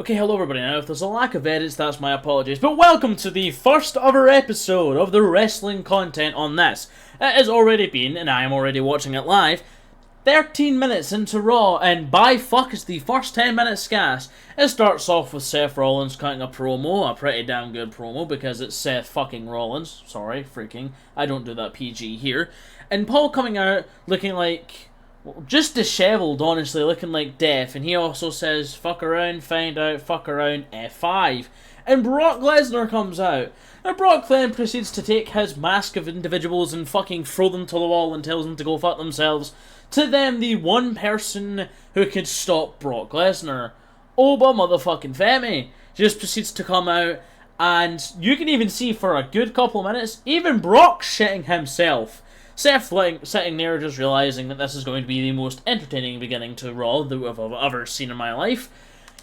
Okay, hello everybody. Now, if there's a lack of edits, that's my apologies. But welcome to the first ever episode of the wrestling content on this. It has already been, and I am already watching it live, 13 minutes into Raw, and by fuck is the first 10 minutes scarce. It starts off with Seth Rollins cutting a promo, a pretty damn good promo, because it's Seth fucking Rollins. Sorry, freaking. I don't do that PG here. And Paul coming out looking like... just dishevelled, honestly, looking like death. And he also says, fuck around, find out, fuck around, F5. And Brock Lesnar comes out. And Brock then proceeds to take his mask of individuals and fucking throw them to the wall and tells them to go fuck themselves. To them, the one person who could stop Brock Lesnar, Oba motherfucking Femi, just proceeds to come out. And you can even see for a good couple of minutes, even Brock shitting himself. Seth sitting there just realising that this is going to be the most entertaining beginning to Raw that I've ever seen in my life.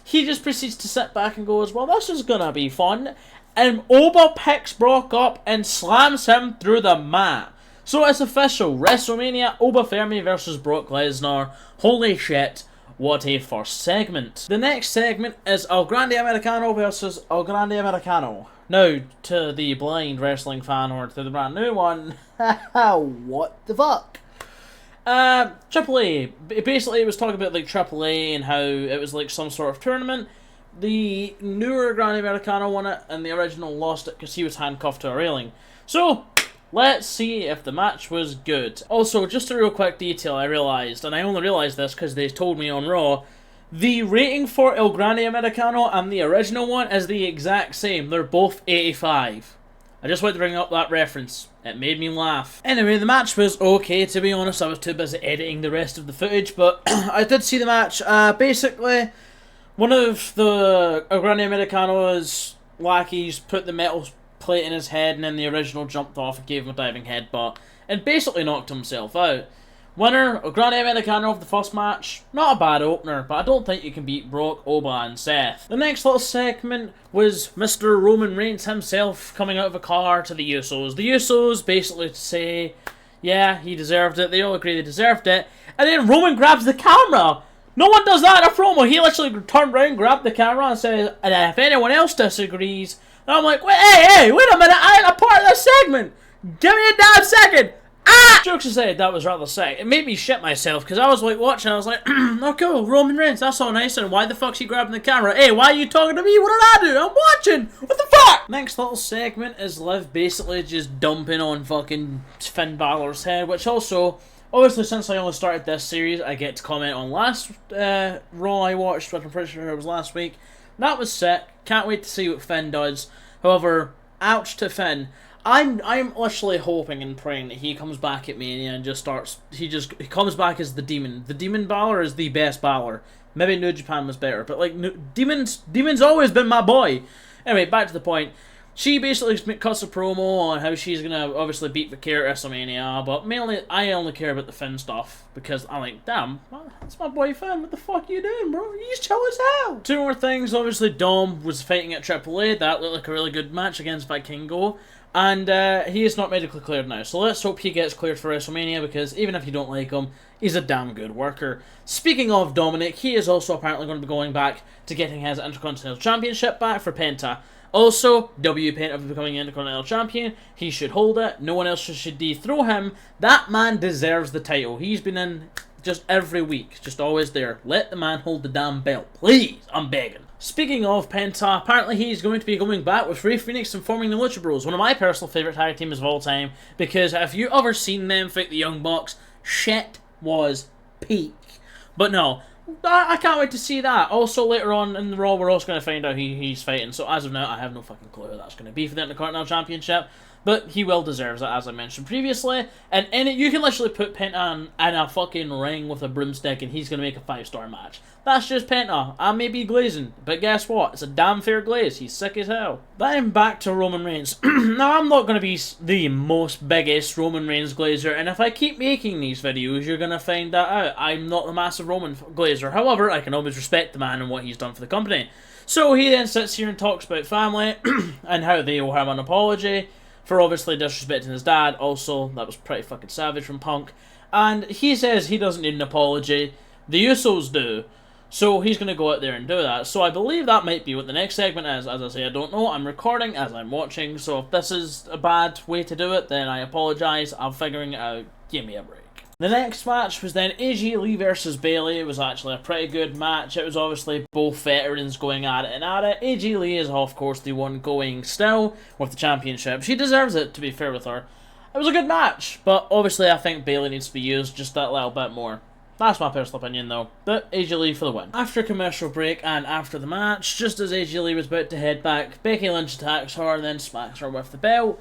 He just proceeds to sit back and goes, well, this is going to be fun. And Oba picks Brock up and slams him through the mat. So it's official. WrestleMania, Oba Femi versus Brock Lesnar. Holy shit, what a first segment. The next segment is El Grande Americano versus El Grande Americano. Now, to the blind wrestling fan or to the brand new one, what the fuck? Triple A. Basically, it was talking about like Triple A and how it was like some sort of tournament. The newer Grande Americano won it, and the original lost it because he was handcuffed to a railing. So, let's see if the match was good. Also, just a real quick detail I realised, and I only realised this because they told me on Raw, the rating for El Grande Americano and the original one is the exact same. They're both 85. I just wanted to bring up that reference. It made me laugh. Anyway, the match was okay, to be honest. I was too busy editing the rest of the footage, but I did see the match. Basically, one of the El Grande Americano's lackeys put the metal plate in his head, and then the original jumped off and gave him a diving headbutt, and basically knocked himself out. Winner, El Grande Americano of the first match. Not a bad opener, but I don't think you can beat Brock, Oba, and Seth. The next little segment was Mr. Roman Reigns himself coming out of a car to the Usos. The Usos basically say, yeah, he deserved it. They all agree they deserved it. And then Roman grabs the camera. No one does that in a promo. He literally turned around, grabbed the camera, and says, and if anyone else disagrees, and I'm like, hey, wait a minute, I ain't a part of this segment. Give me a damn second. Jokes aside, that was rather sick. It made me shit myself, because I was like watching, I was like, oh cool, Roman Reigns, that's all nice, and why the fuck's he grabbing the camera? Hey, why are you talking to me? What did I do? I'm watching! What the fuck? Next little segment is Liv basically just dumping on fucking Finn Balor's head, which also, obviously since I only started this series, I get to comment on last Raw I watched, which I'm pretty sure it was last week. That was sick. Can't wait to see what Finn does. However, ouch to Finn. I'm literally hoping and praying that he comes back at Mania and just starts. He comes back as the Demon. The Demon Balor is the best Balor. Maybe New Japan was better, but like Demon's always been my boy. Anyway, back to the point. She basically cuts a promo on how she's gonna obviously beat Victoria at WrestleMania, but mainly I only care about the Finn stuff because I'm like, damn, that's my boy Finn. What the fuck are you doing, bro? He's chill as hell. Two more things. Obviously, Dom was fighting at Triple A. That looked like a really good match against Vikingo. And he is not medically cleared now, so let's hope he gets cleared for WrestleMania, because even if you don't like him, he's a damn good worker. Speaking of Dominic, he is also apparently going to be going back to getting his Intercontinental Championship back for Penta. Also, Penta becoming Intercontinental Champion, he should hold it, no one else should dethrone him. That man deserves the title. He's been in just every week, just always there. Let the man hold the damn belt, please, I'm begging. Speaking of Penta, apparently he's going to be going back with Rey Fenix and forming the Lucha Bros, one of my personal favourite tag teams of all time, because if you ever seen them fight the Young Bucks, shit was peak. But no, I can't wait to see that. Also, later on in the Raw, we're also going to find out who he's fighting, so as of now, I have no fucking clue who that's going to be for the Intercontinental Championship, but he well deserves it, as I mentioned previously, and in it, you can literally put Penta in a fucking ring with a broomstick, and he's going to make a 5-star match. That's just Penta. I may be glazing, but guess what? It's a damn fair glaze. He's sick as hell. Then back to Roman Reigns. Now, I'm not going to be the most biggest Roman Reigns glazer, and if I keep making these videos, you're going to find that out. I'm not the massive Roman glazer. However, I can always respect the man and what he's done for the company. So he then sits here and talks about family and how they owe him an apology for obviously disrespecting his dad. Also, that was pretty fucking savage from Punk. And he says he doesn't need an apology. The Usos do. So he's going to go out there and do that. So I believe that might be what the next segment is. As I say, I don't know. I'm recording as I'm watching. So if this is a bad way to do it, then I apologise. I'm figuring it out. Give me a break. The next match was then AJ Lee versus Bayley. It was actually a pretty good match. It was obviously both veterans going at it and at it. AJ Lee is, of course, the one going still with the championship. She deserves it, to be fair with her. It was a good match, but obviously I think Bayley needs to be used just that little bit more. That's my personal opinion though, but AJ Lee for the win. After a commercial break and after the match, just as AJ Lee was about to head back, Becky Lynch attacks her and then smacks her with the belt.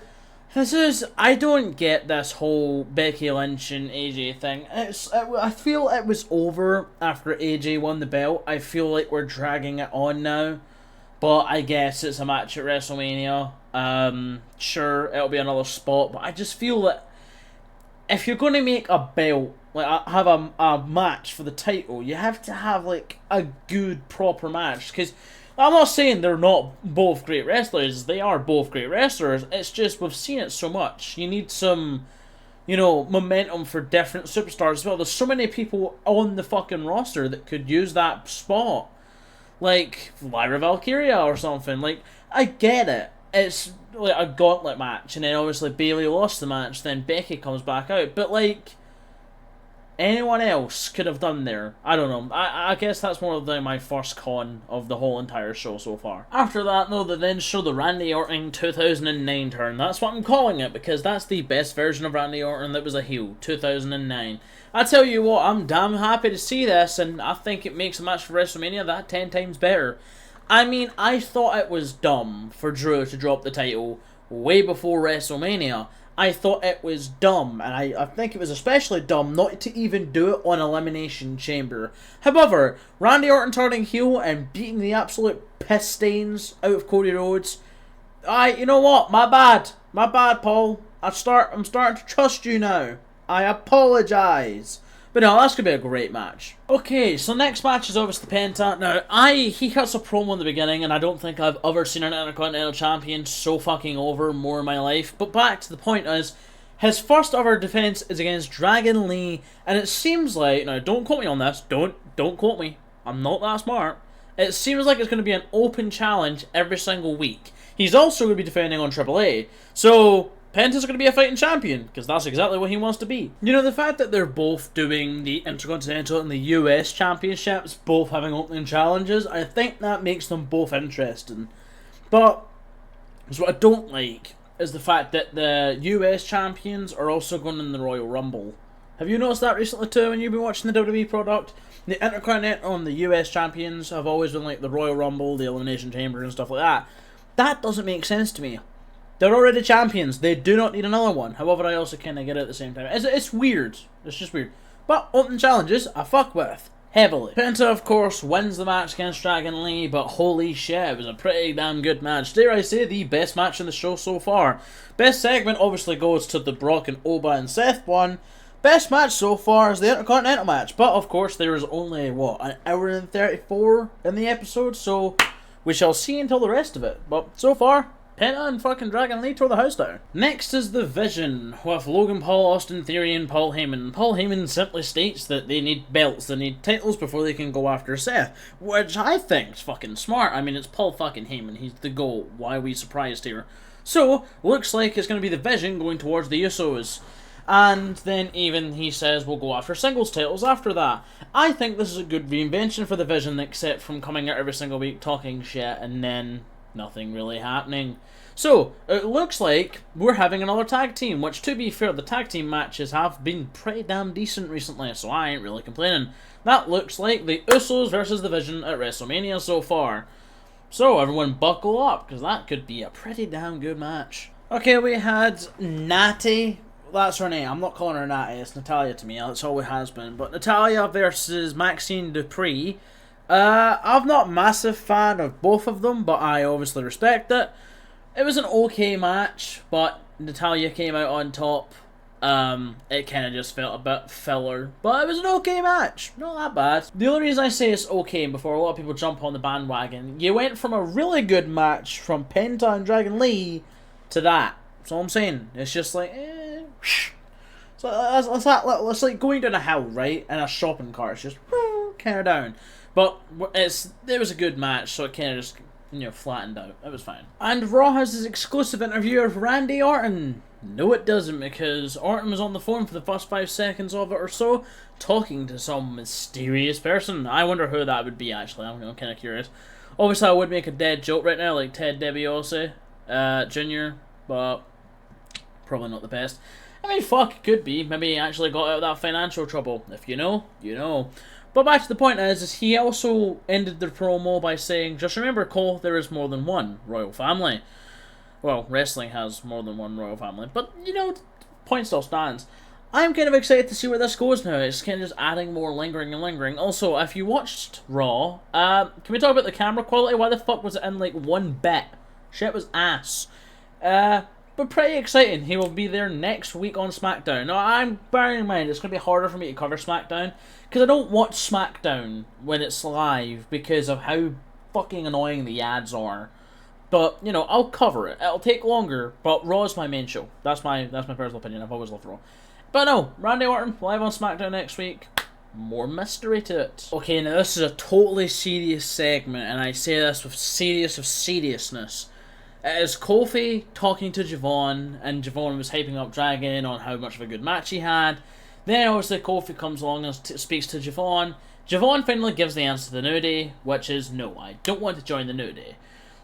I don't get this whole Becky Lynch and AJ thing. I feel it was over after AJ won the belt. I feel like we're dragging it on now, but I guess it's a match at WrestleMania. Sure, it'll be another spot, but I just feel that if you're going to make a belt, like have a match for the title, you have to have like a good proper match. Because I'm not saying they're not both great wrestlers; they are both great wrestlers. It's just we've seen it so much. You need some, momentum for different superstars as well. There's so many people on the fucking roster that could use that spot, like Lyra Valkyria or something. Like I get it. It's like a gauntlet match, and then obviously Bayley lost the match. Then Becky comes back out, but like anyone else could have done there. I don't know. I guess that's more of my first con of the whole entire show so far. After that, though, they then show the Randy Orton 2009 turn. That's what I'm calling it, because that's the best version of Randy Orton that was a heel, 2009. I tell you what, I'm damn happy to see this, and I think it makes a match for WrestleMania that 10 times better. I mean, I thought it was dumb for Drew to drop the title way before WrestleMania. I thought it was dumb, and I think it was especially dumb not to even do it on Elimination Chamber. However, Randy Orton turning heel and beating the absolute piss stains out of Cody Rhodes, you know what? My bad, Paul. I'm starting to trust you now. I apologise. But no, that's going to be a great match. Okay, so next match is obviously Penta. Now, he cuts a promo in the beginning, and I don't think I've ever seen an Intercontinental Champion so fucking over more in my life. But back to the point is, his first ever defense is against Dragon Lee, and it seems like, now don't quote me on this, don't quote me, I'm not that smart. It seems like it's going to be an open challenge every single week. He's also going to be defending on AAA, so Penta's going to be a fighting champion, because that's exactly what he wants to be. The fact that they're both doing the Intercontinental and the US Championships, both having opening challenges, I think that makes them both interesting. But what I don't like is the fact that the US Champions are also going in the Royal Rumble. Have you noticed that recently too when you've been watching the WWE product? The Intercontinental and the US Champions have always been like the Royal Rumble, the Elimination Chamber and stuff like that. That doesn't make sense to me. They're already champions. They do not need another one. However, I also kind of get it at the same time. It's weird. It's just weird. But open challenges, I fuck with. Heavily. Penta, of course, wins the match against Dragon Lee, but holy shit, it was a pretty damn good match. Dare I say, the best match in the show so far. Best segment obviously goes to the Brock and Oba and Seth one. Best match so far is the Intercontinental match. But, of course, there is only, an hour and 34 in the episode, so we shall see until the rest of it. But so far, Penta and fucking Dragon Lee tore the house down. Next is the Vision, with Logan Paul, Austin Theory, and Paul Heyman. Paul Heyman simply states that they need belts, they need titles before they can go after Seth, which I think is fucking smart. I mean, it's Paul fucking Heyman, he's the GOAT. Why are we surprised here? So, looks like it's going to be the Vision going towards the Usos. And then even he says we'll go after singles titles after that. I think this is a good reinvention for the Vision, except from coming out every single week talking shit and then nothing really happening. So, it looks like we're having another tag team, which, to be fair, the tag team matches have been pretty damn decent recently, so I ain't really complaining. That looks like the Usos versus the Vision at WrestleMania so far. So, everyone buckle up, because that could be a pretty damn good match. Okay, we had Natty. That's her name. I'm not calling her Natty, it's Natalya to me, that's all it has been. But Natalya versus Maxine Dupree. I'm not a massive fan of both of them, but I obviously respect it. It was an okay match, but Natalya came out on top. It kind of just felt a bit filler, but it was an okay match. Not that bad. The only reason I say it's okay, before a lot of people jump on the bandwagon, you went from a really good match from Penta and Dragon Lee to that. That's all I'm saying. It's just like, So it's like going down a hill, right, in a shopping cart. It's just kind of down. But it was a good match, so it kind of just, you know, flattened out. It was fine. And Raw has this exclusive interview of Randy Orton. No, it doesn't, because Orton was on the phone for the first 5 seconds of it or so, talking to some mysterious person. I wonder who that would be, actually. I'm kind of curious. Obviously, I would make a dead joke right now, like Ted DiBiase Jr., but probably not the best. I mean, fuck, it could be. Maybe he actually got out of that financial trouble. If you know, you know. But back to the point is he also ended the promo by saying, just remember, Cole, there is more than one royal family. Well, wrestling has more than one royal family, but, you know, the point still stands. I'm kind of excited to see where this goes now. It's kind of just adding more lingering and lingering. Also, if you watched Raw, can we talk about the camera quality? Why the fuck was it in, like, 1 bit? Shit was ass. But pretty exciting. He will be there next week on SmackDown. Now, I'm bearing in mind, it's going to be harder for me to cover SmackDown, because I don't watch SmackDown when it's live because of how fucking annoying the ads are. But, you know, I'll cover it. It'll take longer, but Raw is my main show. That's my personal opinion. I've always loved Raw. But no, Randy Orton, live on SmackDown next week. More mystery to it. Okay, now this is a totally serious segment, and I say this with seriousness. It is Kofi talking to Javon, and Javon was hyping up Dragon on how much of a good match he had. Then obviously Kofi comes along and speaks to Javon. Javon finally gives the answer to the New Day, which is no, I don't want to join the New Day.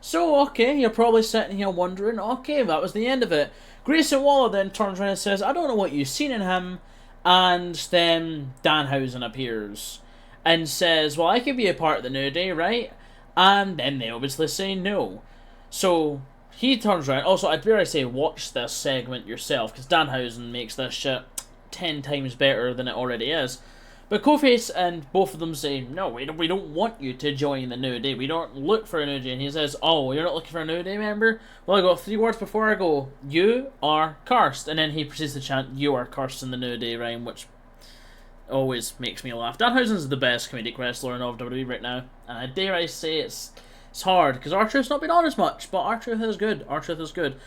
So, okay, you're probably sitting here wondering, okay, that was the end of it. Grayson Waller then turns around and says, I don't know what you've seen in him, and then Danhausen appears and says, well, I could be a part of the New Day, right? And then they obviously say no. So, he turns around. Also, I'd better say watch this segment yourself, because Danhausen makes this shit 10 times better than it already is. But Kofi and both of them say, no, we don't want you to join the New Day. We don't look for a New Day. And he says, oh, you're not looking for a New Day member? Well, I got 3 words before I go. You are cursed. And then he proceeds to chant, you are cursed in the New Day rhyme, which always makes me laugh. Danhausen's the best comedic wrestler in all of WWE right now. And I dare I say it's hard, because R-Truth's not been on as much. But R-Truth is good. R-Truth is good.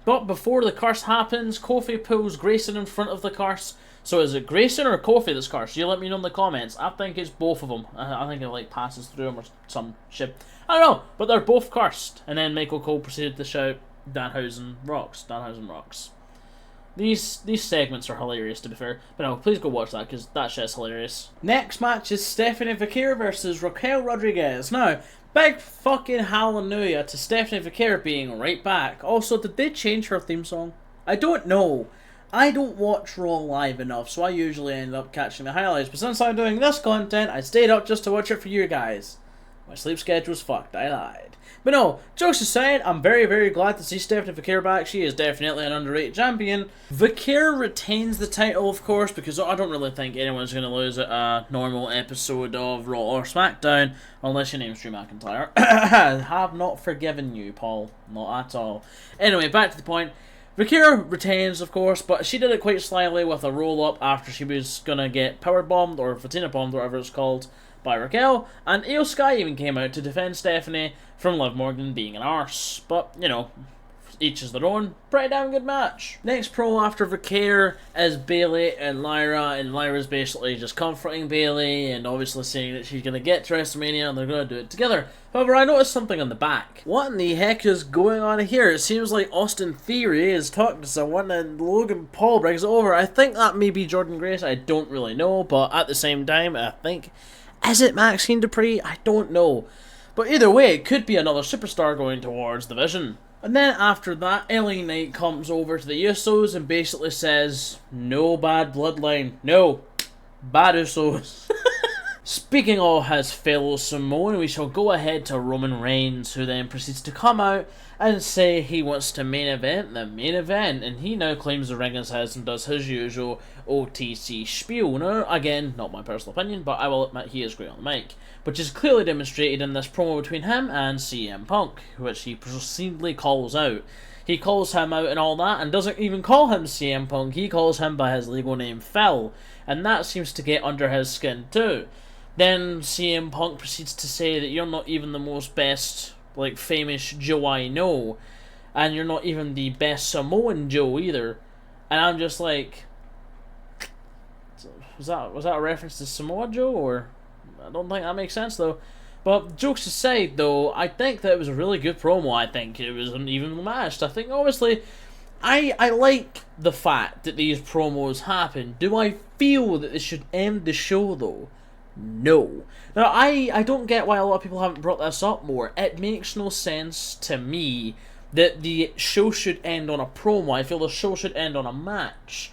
But before the curse happens, Kofi pulls Grayson in front of the curse. So is it Grayson or Kofi that's cursed? You let me know in the comments. I think it's both of them. I think it like passes through them or some shit. I don't know, but they're both cursed. And then Michael Cole proceeded to shout, Danhausen rocks. Danhausen rocks. These segments are hilarious, to be fair. But no, please go watch that, because that shit's hilarious. Next match is Stephanie Vaquer versus Raquel Rodriguez. Now, big fucking hallelujah to Stephanie Vaquer being right back. Also, did they change her theme song? I don't know. I don't watch Raw live enough, so I usually end up catching the highlights. But since I'm doing this content, I stayed up just to watch it for you guys. My sleep schedule's fucked, I lied. But no, jokes aside, I'm very, very glad to see Stephanie Vaquer back. She is definitely an underrated champion. Vaquer retains the title, of course, because I don't really think anyone's going to lose at a normal episode of Raw or SmackDown, unless your name's Drew McIntyre. Have not forgiven you, Paul. Not at all. Anyway, back to the point. Vaquer retains, of course, but she did it quite slyly with a roll-up after she was going to get power-bombed, or Fatina-bombed, whatever it's called, by Raquel, and Io Sky even came out to defend Stephanie from Liv Morgan being an arse. But, you know, each is their own. Pretty damn good match. Next pro after Vaquer is Bayley and Lyra's basically just comforting Bayley and obviously saying that she's going to get to WrestleMania and they're going to do it together. However, I noticed something on the back. What in the heck is going on here? It seems like Austin Theory is talking to someone and Logan Paul brings it over. I think that may be Jordan Grace. I don't really know, but at the same time, I think... Is it Maxine Dupree? I don't know. But either way, it could be another superstar going towards the Vision. And then after that, LA Knight comes over to the Usos and basically says, no bad bloodline. No. Bad Usos. Speaking of his fellow Samoan, we shall go ahead to Roman Reigns, who then proceeds to come out and say he wants to main event the main event, and he now claims the ring is his and does his usual OTC spiel. Now, again, not my personal opinion, but I will admit he is great on the mic, which is clearly demonstrated in this promo between him and CM Punk, which he proceedingly calls out. He calls him out and all that, and doesn't even call him CM Punk, he calls him by his legal name Phil, and that seems to get under his skin too. Then CM Punk proceeds to say that you're not even the most best, like, famous Joe I know, and you're not even the best Samoan Joe either. And I'm just like, was that a reference to Samoa Joe, or I don't think that makes sense though. But jokes aside, though, I think that it was a really good promo. I think it was an evenly matched. I think obviously, I like the fact that these promos happen. Do I feel that they should end the show though? No. Now I don't get why a lot of people haven't brought this up more. It makes no sense to me that the show should end on a promo. I feel the show should end on a match.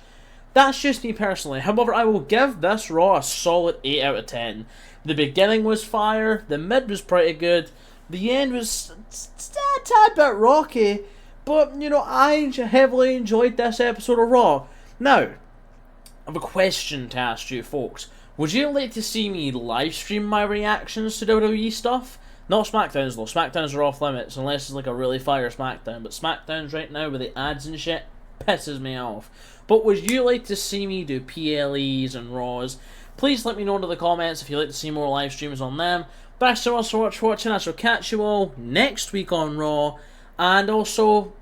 That's just me personally. However, I will give this Raw a solid 8 out of 10. The beginning was fire, the mid was pretty good, the end was a tad bit rocky, but, you know, I heavily enjoyed this episode of Raw. Now, I have a question to ask you folks. Would you like to see me live stream my reactions to WWE stuff? Not SmackDowns though, SmackDowns are off limits unless it's like a really fire SmackDown, but SmackDowns right now with the ads and shit pisses me off. But would you like to see me do PLEs and Raws? Please let me know in the comments if you'd like to see more live streams on them. Thanks so much for watching. I shall catch you all next week on Raw, and also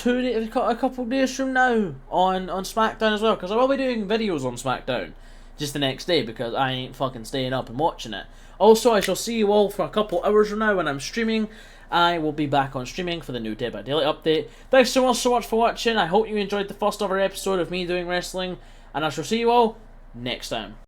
a couple of days from now on SmackDown as well, because I will be doing videos on SmackDown just the next day because I ain't fucking staying up and watching it. Also, I shall see you all for a couple hours from now when I'm streaming. I will be back on streaming for the new Day by Daylight update. Thanks so much for watching. I hope you enjoyed the first ever episode of me doing wrestling, and I shall see you all next time.